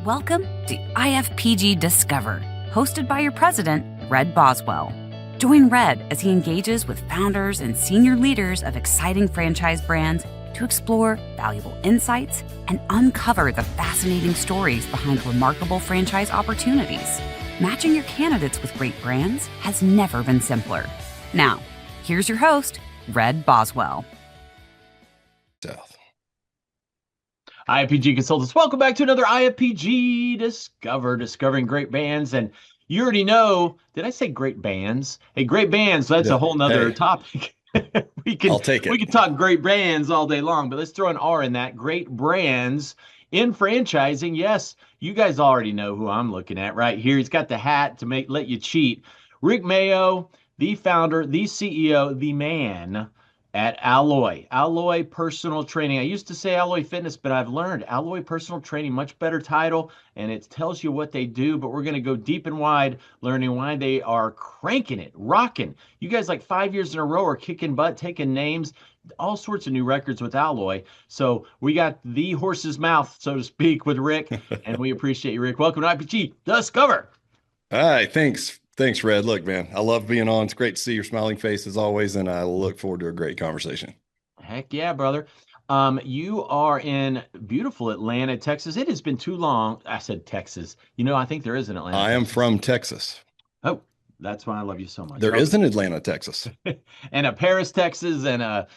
Welcome to IFPG Discover, hosted by your president, Red Boswell. Join Red as he engages with founders and senior leaders of exciting franchise brands to explore valuable insights and uncover the fascinating stories behind remarkable franchise opportunities. Matching your candidates with great brands has never been simpler. Now, here's your host, Red Boswell. South. IFPG Consultants, welcome back to another IFPG Discover, discovering great bands. And you already know, did I say great bands? Hey, great bands, that's a whole nother topic. I'll take it. We can talk great bands all day long, but let's throw an R in that. Great brands in franchising. Yes, you guys already know who I'm looking at right here. He's got the hat to let you cheat. Rick Mayo, the founder, the CEO, the man at Alloy Personal Training. I used to say Alloy Fitness, but I've learned Alloy Personal Training, much better title, and it tells you what they do, but we're going to go deep and wide, learning why they are cranking it, rocking. You guys like 5 years in a row are kicking butt, taking names, all sorts of new records with Alloy. So we got the horse's mouth, so to speak, with Rick, and we appreciate you, Rick. Welcome to IPG Discover. All right, thanks. Thanks, Red. Look, man, I love being on. It's great to see your smiling face as always, and I look forward to a great conversation. Heck yeah, brother. You are in beautiful Atlanta, Texas. It has been too long. I said Texas. You know, I think there is an Atlanta. I am from Texas. Oh, that's why I love you so much. There is an Atlanta, Texas. And a Paris, Texas, and a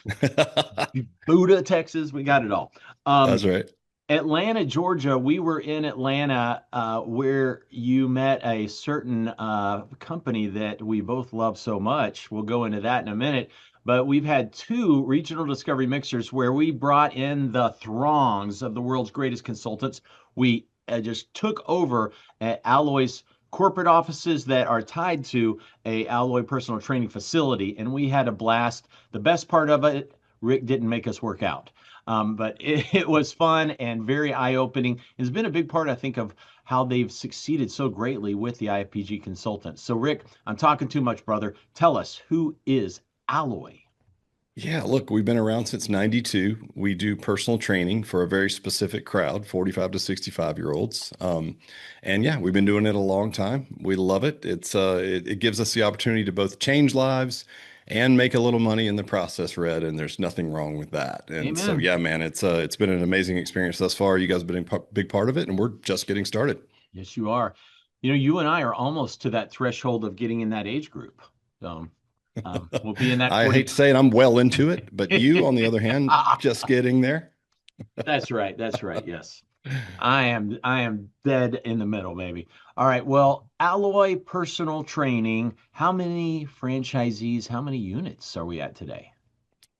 Buda, Texas. We got it all. That's right. Atlanta, Georgia. We were in Atlanta where you met a certain company that we both love so much. We'll go into that in a minute. But we've had two regional discovery mixers where we brought in the throngs of the world's greatest consultants. We just took over at Alloy's corporate offices that are tied to a Alloy personal training facility, and we had a blast. The best part of it, Rick didn't make us work out. But it was fun and very eye-opening. It's been a big part, I think, of how they've succeeded so greatly with the IFPG consultants. So, Rick, I'm talking too much, brother. Tell us, who is Alloy? Yeah, look, we've been around since 92. We do personal training for a very specific crowd, 45 to 65-year-olds. And yeah, we've been doing it a long time. We love it. It gives us the opportunity to both change lives and make a little money in the process, Red, and there's nothing wrong with that. And Amen. So, yeah, man, it's been an amazing experience thus far. You guys have been a big part of it, and we're just getting started. Yes, you are. You know, you and I are almost to that threshold of getting in that age group. So we'll be in that. I hate to say it, I'm well into it, but you, on the other hand, just getting there. That's right. That's right. Yes. I am dead in the middle, maybe. All right. Well, Alloy Personal Training, how many franchisees, how many units are we at today?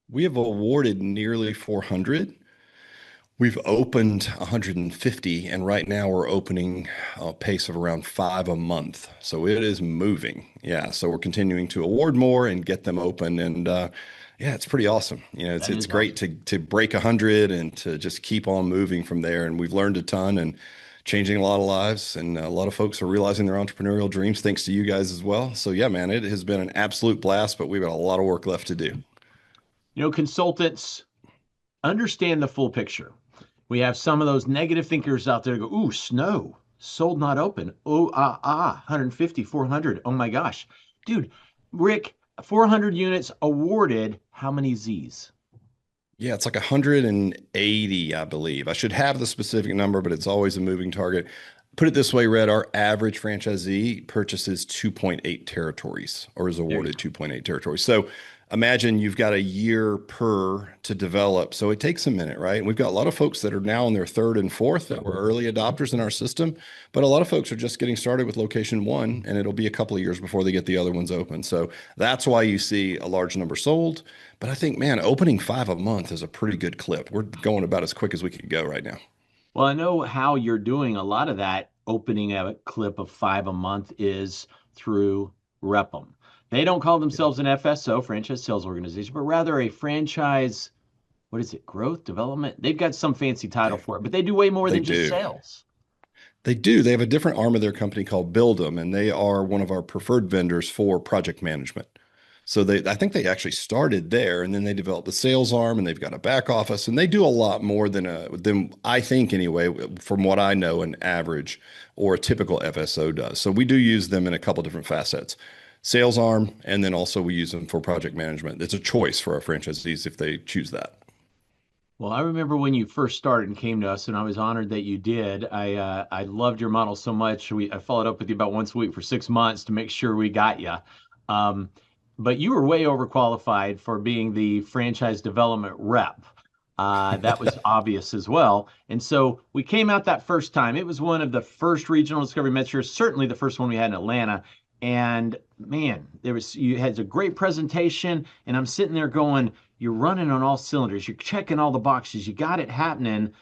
We have awarded nearly 400. We've opened 150, and right now we're opening a pace of around 5 a month. So it is moving. Yeah. So we're continuing to award more and get them open. And yeah, it's pretty awesome. You know, it's great to break 100 and to just keep on moving from there. And we've learned a ton and changing a lot of lives. And a lot of folks are realizing their entrepreneurial dreams thanks to you guys as well. So yeah, man, it has been an absolute blast, but we've got a lot of work left to do. You know, consultants understand the full picture. We have some of those negative thinkers out there go, ooh, snow, sold not open. Oh, 150, 400. Oh my gosh. Dude, Rick, 400 units awarded. How many Z's? Yeah, it's like 180, I believe. I should have the specific number, but it's always a moving target. Put it this way, Red, our average franchisee purchases 2.8 territories or is awarded 2.8 territories. So imagine you've got a year per to develop. So it takes a minute, right? And we've got a lot of folks that are now in their third and fourth that were early adopters in our system, but a lot of folks are just getting started with location one, and it'll be a couple of years before they get the other ones open. So that's why you see a large number sold. But I think, man, opening 5 a month is a pretty good clip. We're going about as quick as we can go right now. Well, I know how you're doing a lot of that. Opening a clip of 5 a month is through Rep'em. They don't call themselves an FSO, franchise sales organization, but rather a franchise, what is it, growth, development? They've got some fancy title for it, but they do way more than just sales. They do. They have a different arm of their company called Build 'em, and they are one of our preferred vendors for project management. So I think they actually started there, and then they developed the sales arm, and they've got a back office, and they do a lot more than I think anyway, from what I know, an average or a typical FSO does. So we do use them in a couple different facets. Sales arm, and then also we use them for project management. It's a choice for our franchisees if they choose that. Well, I remember when you first started and came to us, and I was honored that you did. I loved your model so much. I followed up with you about once a week for 6 months to make sure we got you. Um, but you were way overqualified for being the franchise development rep. That was obvious as well. And so we came out that first time. It was one of the first regional discovery measures, certainly the first one we had in Atlanta. And man, you had a great presentation, and I'm sitting there going, you're running on all cylinders. You're checking all the boxes. You got it happening.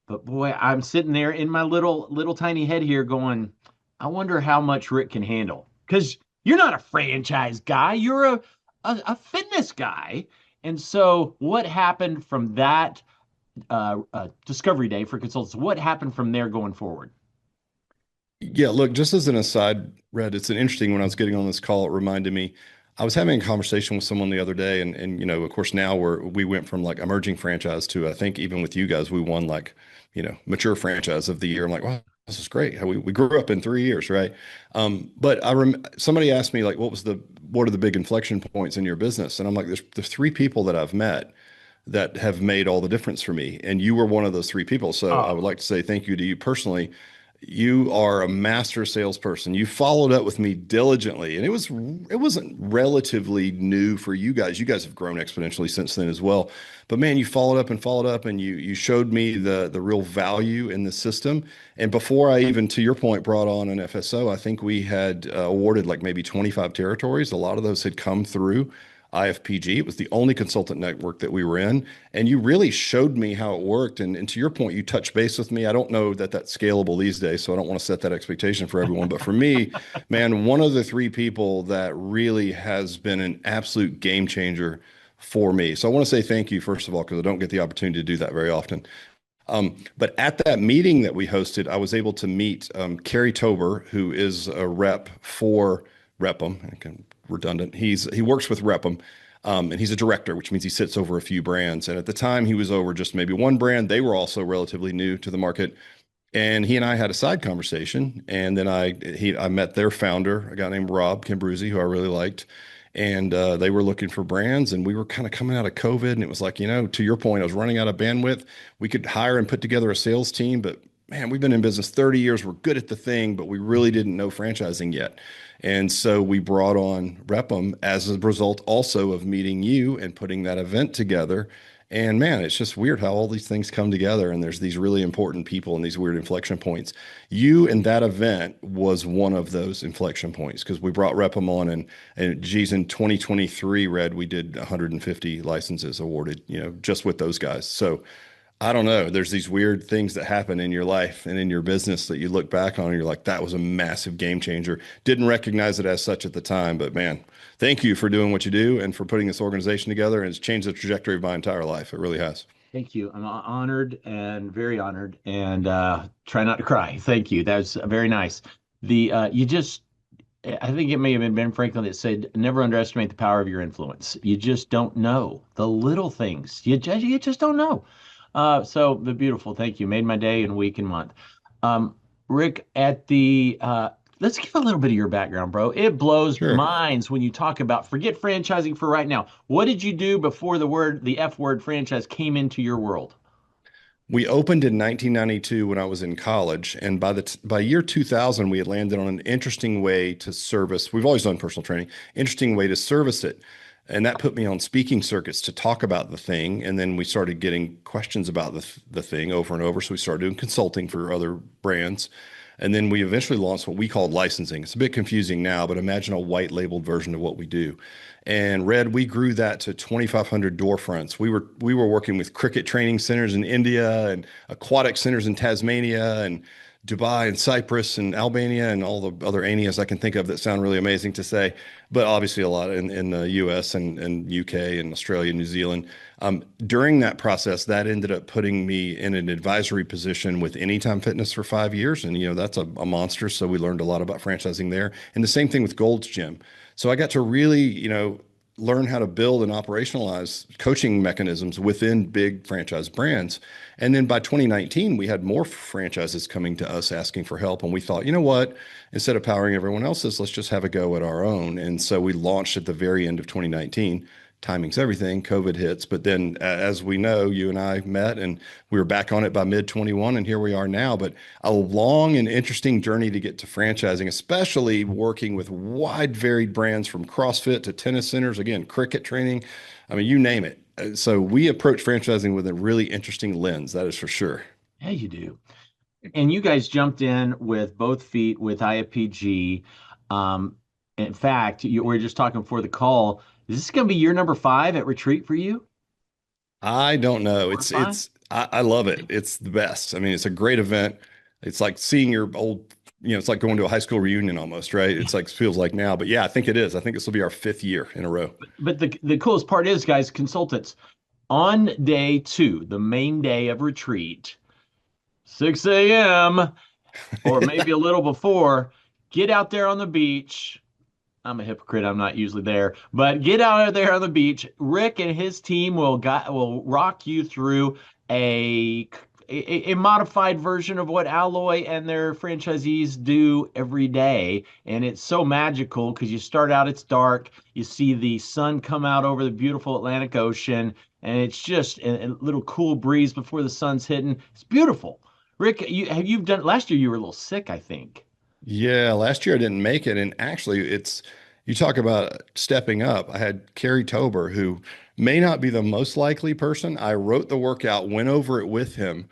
But boy, I'm sitting there in my little tiny head here going, I wonder how much Rick can handle. Because you're not a franchise guy, you're a fitness guy. And so what happened from that discovery day for consultants? What happened from there going forward? Yeah, look, just as an aside, Red, it's an interesting when I was getting on this call, it reminded me, I was having a conversation with someone the other day, and of course now we went from like emerging franchise to I think even with you guys, we won like, mature franchise of the year. I'm like, wow, this is great. How we grew up in 3 years, right? But somebody asked me like, what are the big inflection points in your business? And I'm like, there's three people that I've met that have made all the difference for me. And you were one of those three people. So I would Oh, like to say thank you to you personally. You are a master salesperson. You followed up with me diligently, and it wasn't relatively new for you guys. You guys have grown exponentially since then as well. But man, you followed up, and you showed me the real value in the system. And before I even, to your point, brought on an FSO, I think we had awarded like maybe 25 territories. A lot of those had come through IFPG. It was the only consultant network that we were in. And you really showed me how it worked. And to your point, you touched base with me. I don't know that that's scalable these days, so I don't want to set that expectation for everyone. But for me, man, one of the three people that really has been an absolute game changer for me. So I want to say thank you, first of all, because I don't get the opportunity to do that very often. But at that meeting that we hosted, I was able to meet Kerry Tober, who is a rep for Repum. Redundant. He works with Repum, and he's a director, which means he sits over a few brands. And at the time, he was over just maybe one brand. They were also relatively new to the market. And he and I had a side conversation, and then I met their founder, a guy named Rob Kimbruzzi, who I really liked, and they were looking for brands, and we were kind of coming out of COVID, and it was like, to your point, I was running out of bandwidth. We could hire and put together a sales team, but man, we've been in business 30 years. We're good at the thing, but we really didn't know franchising yet. And so we brought on Repum as a result also of meeting you and putting that event together. And man, it's just weird how all these things come together and there's these really important people and these weird inflection points. You and that event was one of those inflection points because we brought Repum on and geez, in 2023, Red, we did 150 licenses awarded, just with those guys. So I don't know. There's these weird things that happen in your life and in your business that you look back on and you're like, that was a massive game changer. Didn't recognize it as such at the time, but man, thank you for doing what you do and for putting this organization together. And it's changed the trajectory of my entire life. It really has. thank you. I'm honored and very honored, and try not to cry. Thank you. That's very nice. You just I think it may have been Ben Franklin that said, never underestimate the power of your influence. You just don't know the little things. You just don't know. So the beautiful, thank you. Made my day and week and month. Rick, let's give a little bit of your background, bro. It blows Sure. minds when you talk about forget franchising for right now. What did you do before the F word franchise came into your world? We opened in 1992 when I was in college, and by year 2000, we had landed on an interesting way to service. We've always done personal training, interesting way to service it, and that put me on speaking circuits to talk about the thing. And then we started getting questions about the thing over and over. So we started doing consulting for other brands, and then we eventually launched what we called licensing. It's a bit confusing now, but imagine a white labeled version of what we do. And Red, we grew that to 2,500 door fronts. We were working with cricket training centers in India and aquatic centers in Tasmania and Dubai and Cyprus and Albania and all the other Anias I can think of that sound really amazing to say, but obviously a lot in the US and UK and Australia, New Zealand. During that process, that ended up putting me in an advisory position with Anytime Fitness for 5 years. And, that's a monster. So we learned a lot about franchising there. And the same thing with Gold's Gym. So I got to really, learn how to build and operationalize coaching mechanisms within big franchise brands. And then by 2019, we had more franchises coming to us asking for help. And we thought, you know what? Instead of powering everyone else's, let's just have a go at our own. And so we launched at the very end of 2019. Timing's everything. COVID hits. But then, as we know, you and I met and we were back on it by mid 21, and here we are now. But a long and interesting journey to get to franchising, especially working with wide varied brands from CrossFit to tennis centers, again, cricket training. I mean, you name it. So we approach franchising with a really interesting lens, that is for sure. Yeah, you do. And you guys jumped in with both feet with IFPG. In fact, we were just talking before the call. Is this going to be year number 5 at retreat for you? I don't know. Four or five? I love it. It's the best. I mean, it's a great event. It's like seeing your old, it's like going to a high school reunion almost, right? It's like feels like now, but yeah, I think it is. I think this will be our 5th year in a row. But the coolest part is, guys, consultants, on day 2, the main day of retreat, 6 a.m. or maybe a little before, get out there on the beach. I'm a hypocrite. I'm not usually there, but get out there on the beach. Rick and his team will rock you through a, a modified version of what Alloy and their franchisees do every day, and it's so magical because you start out, it's dark, you see the sun come out over the beautiful Atlantic Ocean, and it's just a little cool breeze before the sun's hitting. It's beautiful. Rick, you've done last year. You were a little sick, I think. Yeah, last year I didn't make it. And actually, you talk about stepping up. I had Kerry Tober, who may not be the most likely person. I wrote the workout, went over it with him,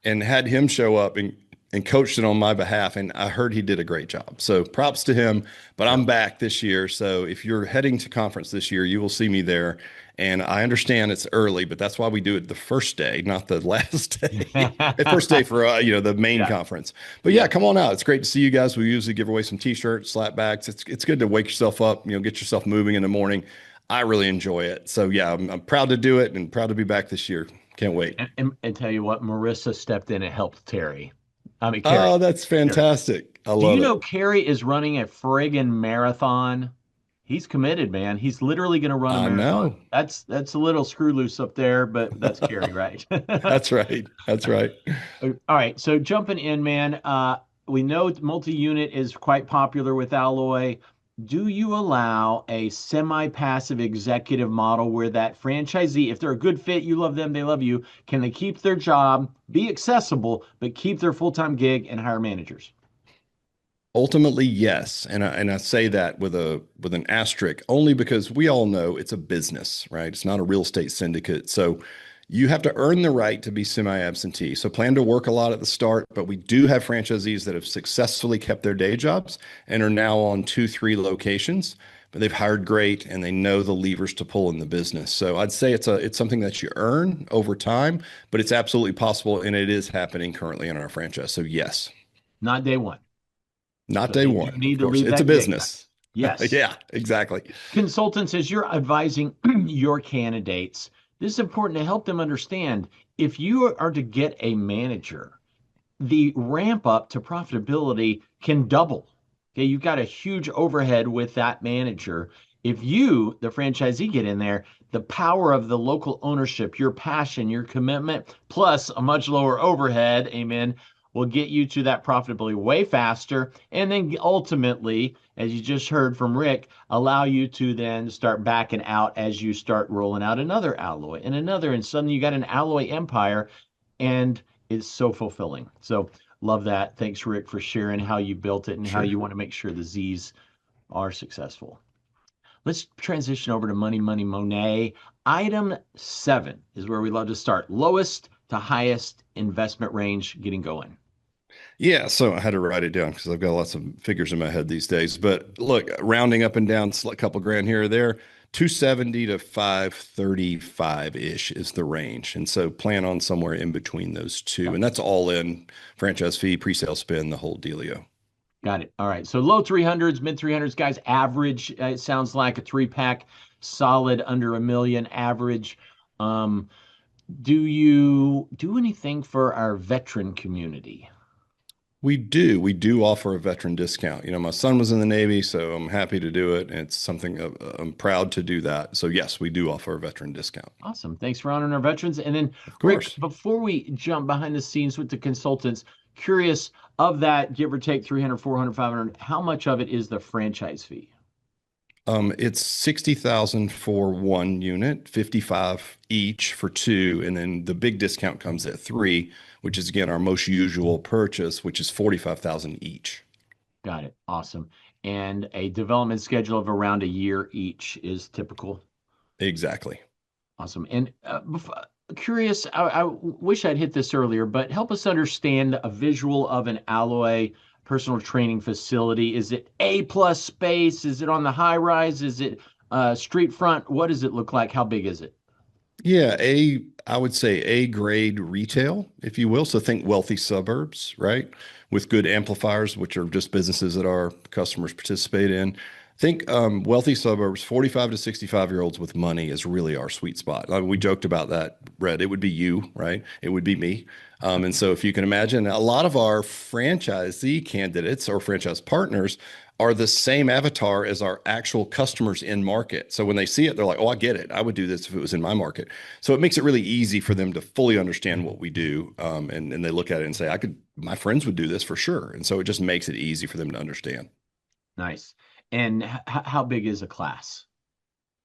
and had him show up and coached it on my behalf. And I heard he did a great job. So props to him. But I'm back this year. So if you're heading to conference this year, you will see me there. And I understand it's early, but that's why we do it the first day, not the last day. First day for the main Yeah. conference. But yeah, come on out. It's great to see you guys. We usually give away some t-shirts, slapbacks. It's good to wake yourself up, get yourself moving in the morning. I really enjoy it. So yeah, I'm proud to do it and proud to be back this year. Can't wait. And tell you what, Marissa stepped in and helped Terry. I mean, Carrie. Oh, that's Carrie. fantastic. I Do you love know it. Carrie is running a friggin' marathon? He's committed, man. He's literally going to run a I marathon. know. That's a little screw loose up there, but that's Carrie, right? That's right. That's right. All right, so jumping in, man. We know multi-unit is quite popular with Alloy. Do you allow a semi-passive executive model where that franchisee, if they're a good fit, you love them, they love you, can they keep their job, be accessible, but keep their full-time gig and hire managers? Ultimately, yes, and I say that with an asterisk only because we all know it's a business, right? It's not a real estate syndicate, so you have to earn the right to be semi-absentee. So plan to work a lot at the start, but we do have franchisees that have successfully kept their day jobs and are now on 2, 3 locations, but they've hired great and they know the levers to pull in the business. So I'd say it's something that you earn over time, but it's absolutely possible and it is happening currently in our franchise. So yes. Not day one. Not So day they do one, need of to course. leave It's a that gig time. business. Yes. Yeah, exactly. Consultants, as you're advising your candidates, this is important to help them understand if you are to get a manager, the ramp up to profitability can double. Okay, you've got a huge overhead with that manager. If you, the franchisee, get in there, the power of the local ownership, your passion, your commitment, plus a much lower overhead, amen, will get you to that profitability way faster. And then ultimately, as you just heard from Rick, allow you to then start backing out as you start rolling out another alloy and another. And suddenly you got an alloy empire, and it's so fulfilling. So love that. Thanks, Rick, for sharing how you built it and how Sure. you want to make sure the Z's are successful. Let's transition over to Money, Money, Monet. Item 7 is where we love to start. Lowest to highest investment range getting going. Yeah, so I had to write it down because I've got lots of figures in my head these days. But look, rounding up and down a couple grand here or there, 270 to 535-ish is the range. And so plan on somewhere in between those two. And that's all in franchise fee, pre-sale spend, the whole dealio. Got it. All right. So low 300s, mid 300s, guys. Average, it sounds like a 3-pack, solid under a million average. Do you do anything for our veteran community? We do offer a veteran discount. My son was in the Navy, so I'm happy to do it. And it's something I'm proud to do that. So yes, we do offer a veteran discount. Awesome. Thanks for honoring our veterans. And then, Of Rick, course. before we jump behind the scenes with the consultants, curious of that, give or take 300, 400, 500, how much of it is the franchise fee? It's 60,000 for one unit, 55 each for two, and then the big discount comes at three, which is again our most usual purchase, which is 45,000 each. Got it. Awesome. And a development schedule of around a year each is typical. Exactly. Awesome. And curious, I wish I'd hit this earlier, but help us understand a visual of an Alloy personal training facility. Is it A plus space? Is it on the high rise? Is it street front? What does it look like? How big is it? Yeah, I would say A grade retail, if you will. So think wealthy suburbs, right? With good amplifiers, which are just businesses that our customers participate in. Think wealthy suburbs, 45 to 65-year-olds with money is really our sweet spot. We joked about that, Red. It would be you, right? It would be me. And so if you can imagine, a lot of our franchisee candidates or franchise partners are the same avatar as our actual customers in market. So when they see it, they're like, oh, I get it. I would do this if it was in my market. So it makes it really easy for them to fully understand what we do. And they look at it and say, my friends would do this for sure. And so it just makes it easy for them to understand. Nice. And how big is a class?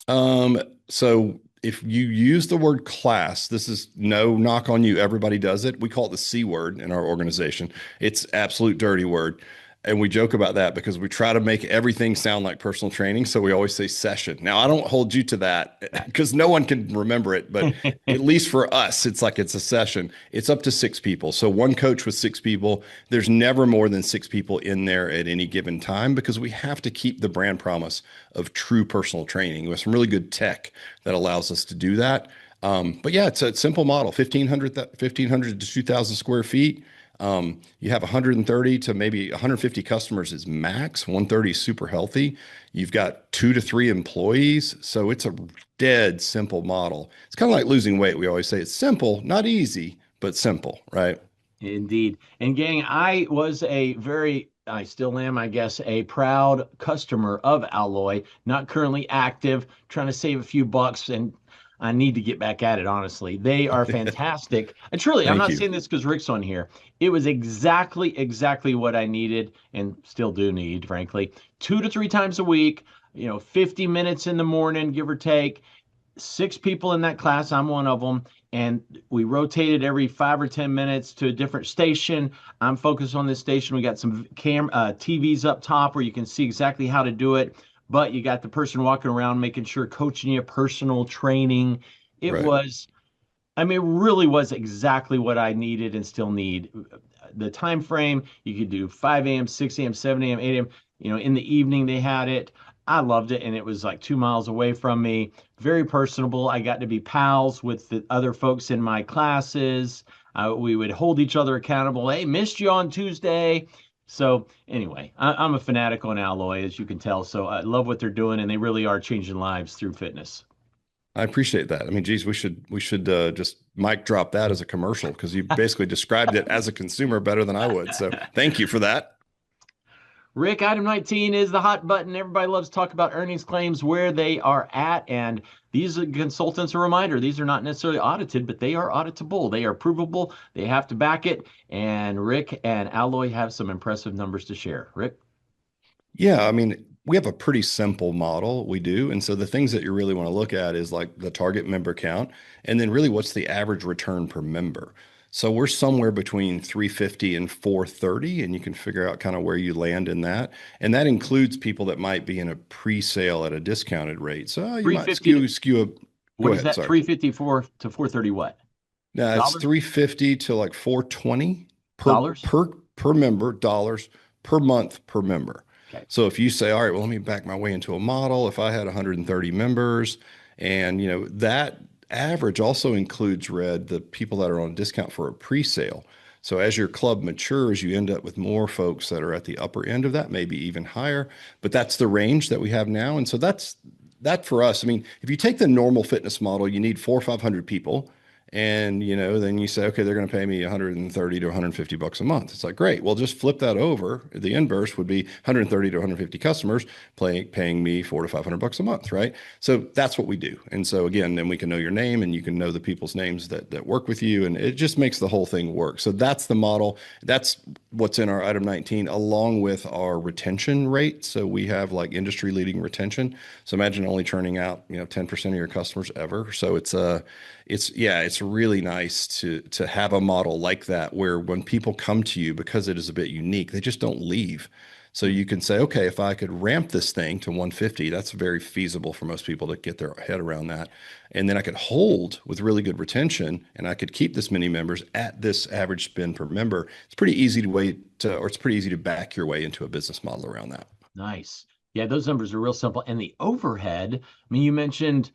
So if you use the word class, this is no knock on you. Everybody does it. We call it the C word in our organization. It's absolute dirty word. And we joke about that because we try to make everything sound like personal training. So we always say session. Now, I don't hold you to that because no one can remember it, but at least for us, it's like it's a session. It's up to six people. So one coach with six people, there's never more than six people in there at any given time because we have to keep the brand promise of true personal training with some really good tech that allows us to do that. But yeah, it's a simple model, 1,500 to 2,000 square feet. You have 130 to maybe 150 customers is max. 130 is super healthy. You've got 2 to 3 employees. So it's a dead simple model. It's kind of like losing weight. We always say it's simple, not easy, but simple, right? Indeed. And gang, I still am, I guess, a proud customer of Alloy, not currently active, trying to save a few bucks, and I need to get back at it, honestly. They are fantastic. And truly, I'm Thank not you. saying this because Rick's on here. It was exactly what I needed and still do need, frankly. 2 to 3 times a week, 50 minutes in the morning, give or take, six people in that class. I'm one of them. And we rotated every 5 or 10 minutes to a different station. I'm focused on this station. We got some TVs up top where you can see exactly how to do it. But you got the person walking around making sure coaching you personal training. It Right. was, I mean, it really was exactly what I needed and still need. The time frame, you could do 5 a.m., 6 a.m., 7 a.m., 8 a.m. In the evening they had it. I loved it, and it was like 2 miles away from me. Very personable. I got to be pals with the other folks in my classes. We would hold each other accountable. Hey, missed you on Tuesday. So anyway, I'm a fanatic on Alloy, as you can tell. So I love what they're doing, and they really are changing lives through fitness. I appreciate that. I mean, geez, we should just mic drop that as a commercial because you basically described it as a consumer better than I would. So thank you for that. Rick, item 19 is the hot button. Everybody loves to talk about earnings claims, where they are at. And these consultants, a reminder, these are not necessarily audited, but they are auditable. They are provable. They have to back it. And Rick and Alloy have some impressive numbers to share. Rick? Yeah, I mean, we have a pretty simple model, we do. And so the things that you really want to look at is like the target member count, and then really what's the average return per member. So we're somewhere between 350 and 430, and you can figure out kind of where you land in that. And that includes people that might be in a pre-sale at a discounted rate. So you might 350 to, skew a, go what is ahead, that? sorry. 354 to 430 what? Now it's Dollars? 350 to like 420 per Dollars? per per member, dollars per month per member. Okay. So if you say, all right, well, let me back my way into a model. If I had 130 members, and that average also includes the people that are on discount for a pre-sale. So as your club matures, you end up with more folks that are at the upper end of that, maybe even higher. But that's the range that we have now. And so that for us. I mean, if you take the normal fitness model, you need 400 or 500 people And, then you say, okay, they're going to pay me 130 to 150 bucks a month. It's like, great. Well, just flip that over. The inverse would be 130 to 150 customers paying me 400 to 500 bucks a month, right? So that's what we do. And so again, then we can know your name and you can know the people's names that work with you. And it just makes the whole thing work. So that's the model. That's what's in our item 19, along with our retention rate. So we have like industry leading retention. So imagine only churning out, 10% of your customers ever. So it's really nice to have a model like that where when people come to you because it is a bit unique, they just don't leave. So you can say, okay, if I could ramp this thing to 150, that's very feasible for most people to get their head around that. And then I could hold with really good retention and I could keep this many members at this average spend per member. It's pretty easy it's pretty easy to back your way into a business model around that. Nice. Yeah, those numbers are real simple. And the overhead, I mean, you mentioned,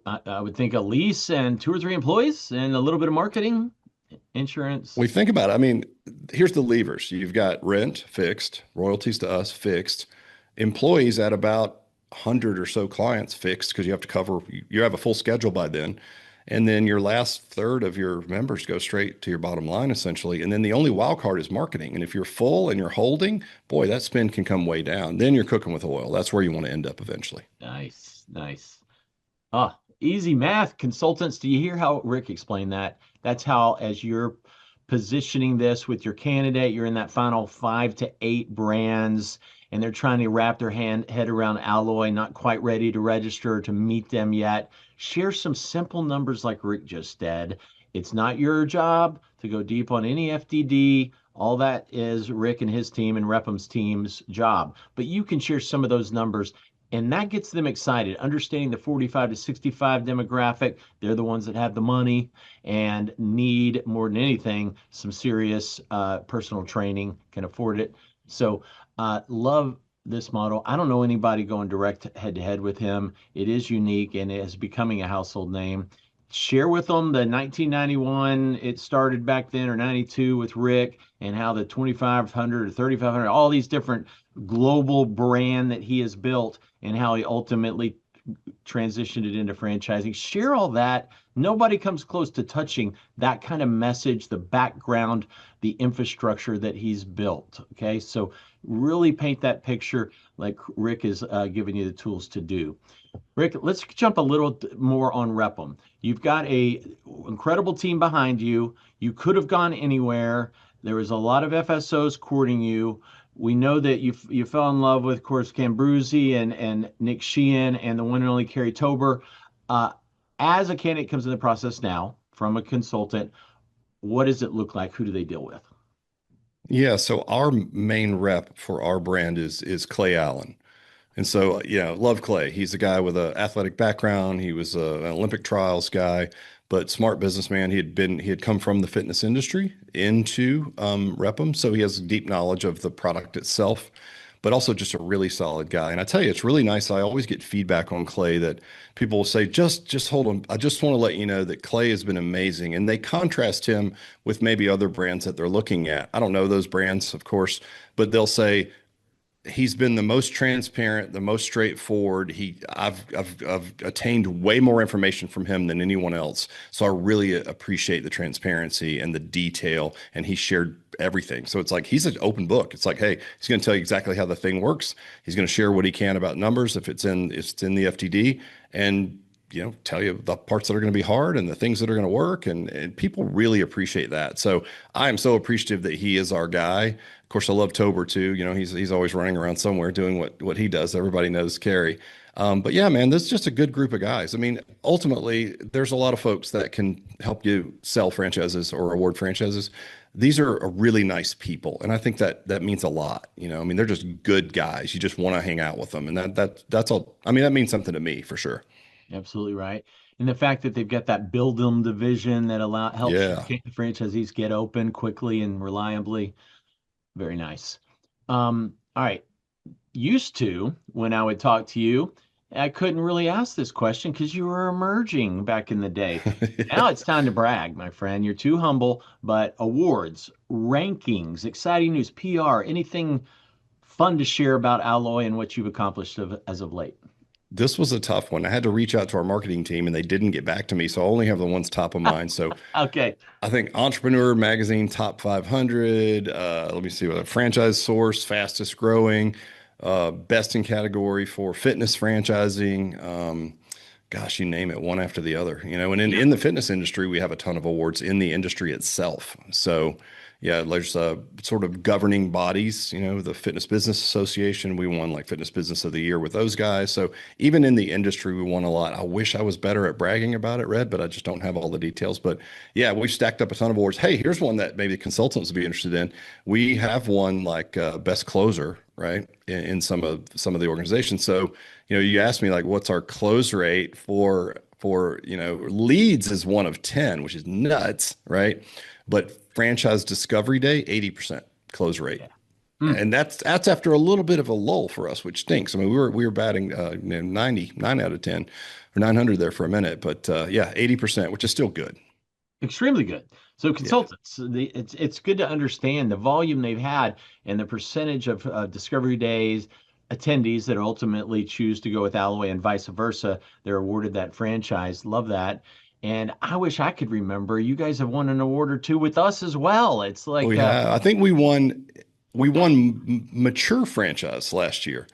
I would think a lease and two or three employees and a little bit of marketing, insurance. We think about it. I mean, here's the levers. You've got rent fixed, royalties to us fixed, employees at about 100 or so clients fixed because you have to cover, you have a full schedule by then. And then your last third of your members go straight to your bottom line, essentially. And then the only wild card is marketing. And if you're full and you're holding, boy, that spend can come way down. Then you're cooking with oil. That's where you want to end up eventually. Nice, nice. Ah, easy math. Consultants, do you hear how Rick explained that? That's how, as you're positioning this with your candidate, you're in that final 5 to 8 brands, and they're trying to wrap their head around Alloy, not quite ready to register to meet them yet. Share some simple numbers like Rick just said. It's not your job to go deep on any FDD. All that is Rick and his team and Repham's team's job. But you can share some of those numbers, and that gets them excited. Understanding the 45 to 65 demographic, they're the ones that have the money and need more than anything some serious personal training, can afford it. So love this model. I don't know anybody going direct head to head with him. It is unique and it is becoming a household name. Share with them the 1991, it started back then, or 92 with Rick, and how the 2500 or 3500, all these different global brand that he has built, and how he ultimately transitioned it into franchising. Share all that. Nobody comes close to touching that kind of message, the background, the infrastructure that he's built. Okay, so really paint that picture like Rick is giving you the tools to do. Rick, let's jump a little more on Repham. You've got a incredible team behind you. You could have gone anywhere. There was a lot of FSOs courting you. We know that you fell in love with, of course, Cambruzzi and Nick Sheehan and the one and only Carrie Tober. As a candidate comes in the process now from a consultant, what does it look like? Who do they deal with? Yeah, so our main rep for our brand is Clay Allen. And so, love Clay. He's a guy with an athletic background. He was an Olympic trials guy, but smart businessman. He had come from the fitness industry into Repham, so he has deep knowledge of the product itself, but also just a really solid guy. And I tell you, it's really nice. I always get feedback on Clay that people will say, just hold on. I just want to let you know that Clay has been amazing. And they contrast him with maybe other brands that they're looking at. I don't know those brands, of course, but they'll say, he's been the most transparent, the most straightforward. I've attained way more information from him than anyone else. So I really appreciate the transparency and the detail. And he shared everything. So it's like he's an open book. It's like, hey, he's going to tell you exactly how the thing works. He's going to share what he can about numbers if it's in the FTD, and tell you the parts that are going to be hard and the things that are going to work. And people really appreciate that. So I am so appreciative that he is our guy. Of course, I love Tober too. He's always running around somewhere doing what he does. Everybody knows Carrie. But yeah, man, this is just a good group of guys. I mean, ultimately, there's a lot of folks that can help you sell franchises or award franchises. These are really nice people, and I think that means a lot. I mean, they're just good guys. You just want to hang out with them, and that's all. I mean, that means something to me for sure. Absolutely right. And the fact that they've got that build them division that helps Yeah. franchisees get open quickly and reliably. Very nice. All right. Used to, when I would talk to you, I couldn't really ask this question because you were emerging back in the day. Now it's time to brag, my friend. You're too humble, but awards, rankings, exciting news, PR, anything fun to share about Alloy and what you've accomplished as of late? This was a tough one. I had to reach out to our marketing team and they didn't get back to me. So I only have the ones top of mind. So Okay. I think Entrepreneur Magazine top 500. Let me see what a franchise source, fastest growing, best in category for fitness franchising. Gosh, you name it, one after the other. And in, Yeah. in the fitness industry, we have a ton of awards in the industry itself. So yeah, there's sort of governing bodies, the Fitness Business Association. We won like Fitness Business of the Year with those guys. So even in the industry, we won a lot. I wish I was better at bragging about it, Red, but I just don't have all the details. But yeah, we've stacked up a ton of awards. Hey, here's one that maybe consultants would be interested in. We have won like best closer, right, in some of the organizations. So you asked me like, what's our close rate for leads is 1 of 10, which is nuts, right? But franchise discovery day, 80% close rate. Yeah. Mm. And that's after a little bit of a lull for us, which stinks. I mean, we were batting 99 out of 10 or 900 there for a minute, but yeah, 80%, which is still good. Extremely good. So Yeah. consultants, it's good to understand the volume they've had and the percentage of discovery days attendees that ultimately choose to go with Alloy and vice versa. They're awarded that franchise. Love that. And I wish I could remember. You guys have won an award or two with us as well. It's like, We have, I think we won mature franchise last year,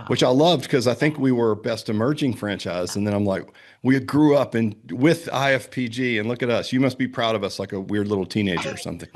which wow. I loved because I think we were best emerging franchise. And then I'm like, we grew up with IFPG and look at us. You must be proud of us like a weird little teenager or something.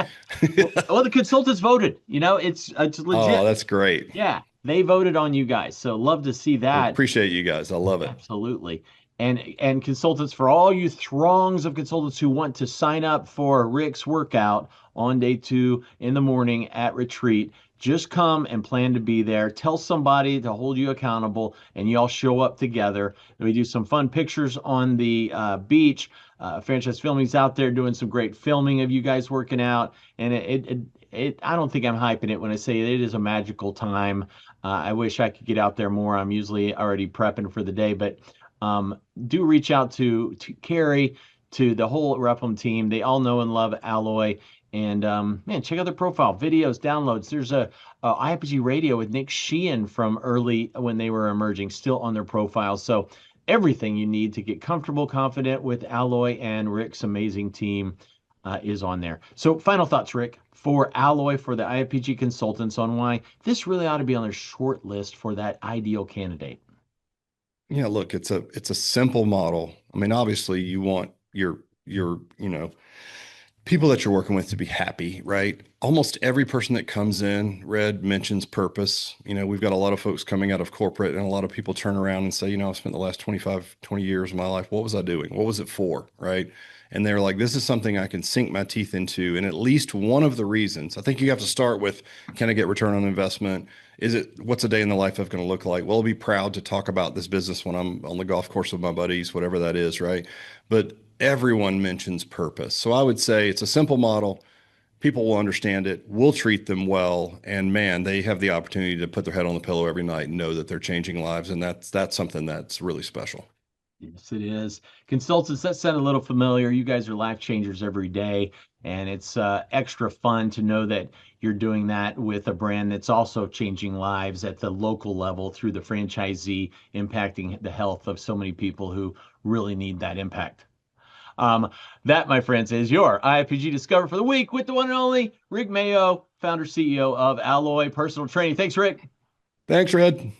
Well, the consultants voted. It's Oh, legit. that's great. Yeah, they voted on you guys. So love to see Well, that. appreciate you guys. I love it. Absolutely. And consultants, for all you throngs of consultants who want to sign up for Rick's workout on day 2 in the morning at retreat, just come and plan to be there. Tell somebody to hold you accountable, and y'all show up together. And we do some fun pictures on the beach. Franchise Filming's out there doing some great filming of you guys working out, and I don't think I'm hyping it when I say it is a magical time. I wish I could get out there more. I'm usually already prepping for the day, but do reach out to Carrie, to the whole Replum team. They all know and love Alloy. And man, check out their profile, videos, downloads. There's a IPG radio with Nick Sheehan from early when they were emerging, still on their profile. So everything you need to get comfortable, confident with Alloy and Rick's amazing team is on there. So final thoughts, Rick, for Alloy, for the IPG consultants on why this really ought to be on their short list for that ideal candidate. Yeah, look, it's a simple model. I mean, obviously you want your people that you're working with to be happy, right? Almost every person that comes in, Red, mentions purpose. We've got a lot of folks coming out of corporate and a lot of people turn around and say, I've spent the last 25, 20 years of my life. What was I doing? What was it for? Right. And they're like, this is something I can sink my teeth into. And at least one of the reasons, I think you have to start with, can I get return on investment? What's a day in the life of going to look like? Well, I'll be proud to talk about this business when I'm on the golf course with my buddies, whatever that is. Right. But everyone mentions purpose. So I would say it's a simple model. People will understand it. We'll treat them well. And man, they have the opportunity to put their head on the pillow every night and know that they're changing lives. And that's something that's really special. Yes, it is. Consultants, that sound a little familiar. You guys are life changers every day, and it's extra fun to know that you're doing that with a brand that's also changing lives at the local level through the franchisee, impacting the health of so many people who really need that impact. Um, that, my friends, is your IFPG Discover for the week with the one and only Rick Mayo, founder CEO of Alloy Personal Training. Thanks, Rick. Thanks, Red.